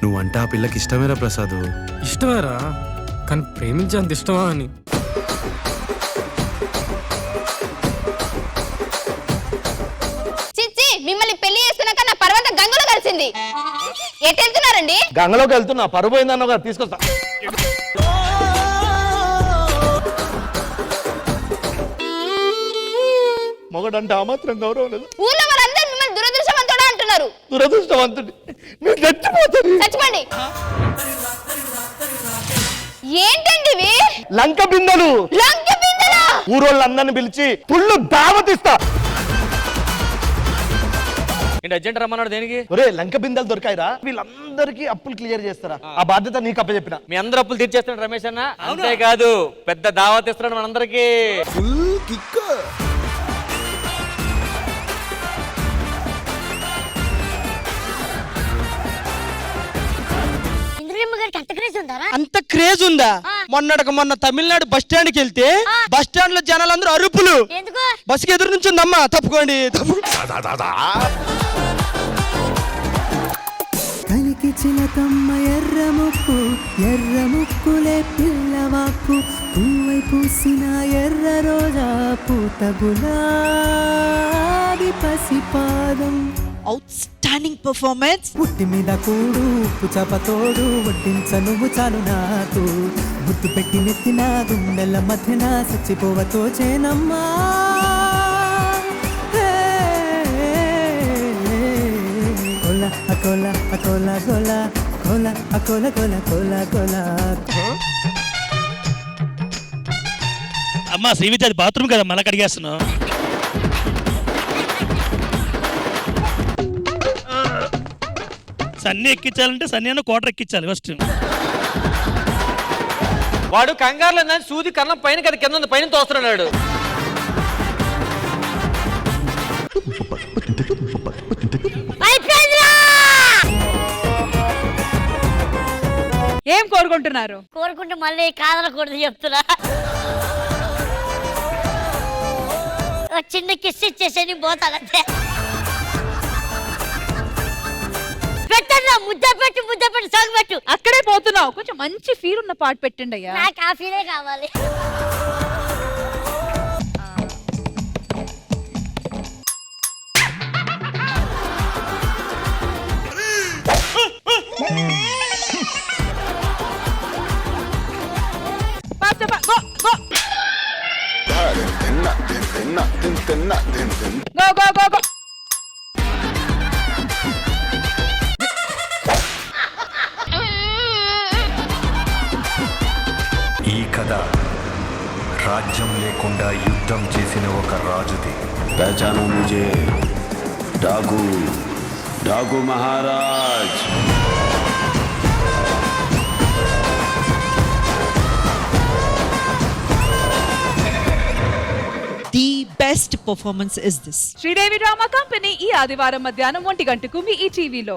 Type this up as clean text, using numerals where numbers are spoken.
నువ్వంటే ఆ పిల్లకి ఇష్టమేరా ప్రసాద్. ఇష్టమేరా, కానీ ప్రేమించేంత ఇష్టమా అని. చిచ్చి, మిమ్మల్ని పెళ్లి చేసుకున్నాక నా పర్వత గంగలో కలిసింది. ఎటు వెళ్తున్నారండి? గంగలోకి వెళ్తున్నా, పరువు పోయిందన్న కదా, తీసుకొస్తా. మొగడంటే ఆ మాత్రం గౌరవం లేదు. ఊళ్ళో వాళ్ళందరూ మిమ్మల్ని దురదృష్టవంతుడు అంటున్నారు. దురదృష్టవంతుడి, మీరు చచ్చిపోతారు. చచ్చిపోండి. ఏంటండి ఇవి? లంక బిందెలు. లంక బిందెలా? ఊరోళ్ళందరిని పిలిచి పుల్లు దావతిస్తా. అర్జెంట్ రమ్మన్నాడు దేనికి? ఒరే, లంక బిందెలు దొరికాయిరా, వీళ్ళందరికీ అప్పులు క్లియర్ చేస్తారా? ఆ బాధ్యత నీకు అప్పచెప్పిన. మీ అందరు అప్పులు తీర్చేస్తున్నాడు రమేష్ అన్న. అంతేకాదు పెద్ద దావత్ ఇస్తున్నాడు మనందరికి. అంత క్రేజ్ ఉందా? మొన్న తమిళనాడు బస్ స్టాండ్ కి వెళ్తే బస్ స్టాండ్ లో జనాలందరూ అరుపులు. బస్సుకి ఎదురు నుంచి ఉందమ్మా, తప్పుకోండి. కలికి చిలకమ్మ ఎర్ర ముక్కులే పిల్లవాకు, పువ్వై పూసిన ఎర్ర రోజా పూత గులాబీ పసిపాదం. Outstanding performance. పుట్టి మీద కూడు ఉప్పు చపతోడు వడ్డించ నువ్వు చాలు నాకు, గుర్తు పెట్టి నెత్తిన గుండెల మధ్యన చచ్చిపోవతో చేనమ్మా. కోలా అకోలా అకోలా గోలా, కోలా అకోలా గోలా కోలా గోలా. అమ్మా శ్రీవిద్య, అది బాత్రూమ్ కదా, మళ్ళీ కడిగేస్తున్నావు. సన్నీ ఎక్కించాలంటే సన్నీ అన్న కోటర్ ఎక్కించాలి ఫస్ట్. వాడు కంగారులో సూది కన్నం పైన కదా కింద పైన తోస్తున్నాడు. ఏం కోరుకుంటున్నారు? కోరుకుంటే మళ్ళీ కాదనకూడదు చెప్తున్నా. చిన్న కిస్ ఇచ్చేసి పోతానంతే. పెట్టన్నా, ముద్ద పెట్టి సాగు పెట్టు. అక్కడే పోతున్నావు, కొంచెం మంచి ఫీల్ ఉన్న పాట పెట్టండి అయ్యా. నాకు ఆ ఫీలే కావాలి. Go go go go. ఈ కథ రాజ్యం లేకుండా యుద్ధం చేసిన ఒక రాజుది. పహచానో ముझे, Daaku Maharaj. The best performance is this. Sridevi drama company ఈ ఆదివారం మధ్యాహ్నం 1 గంటకు మీ ఈ టీవీలో.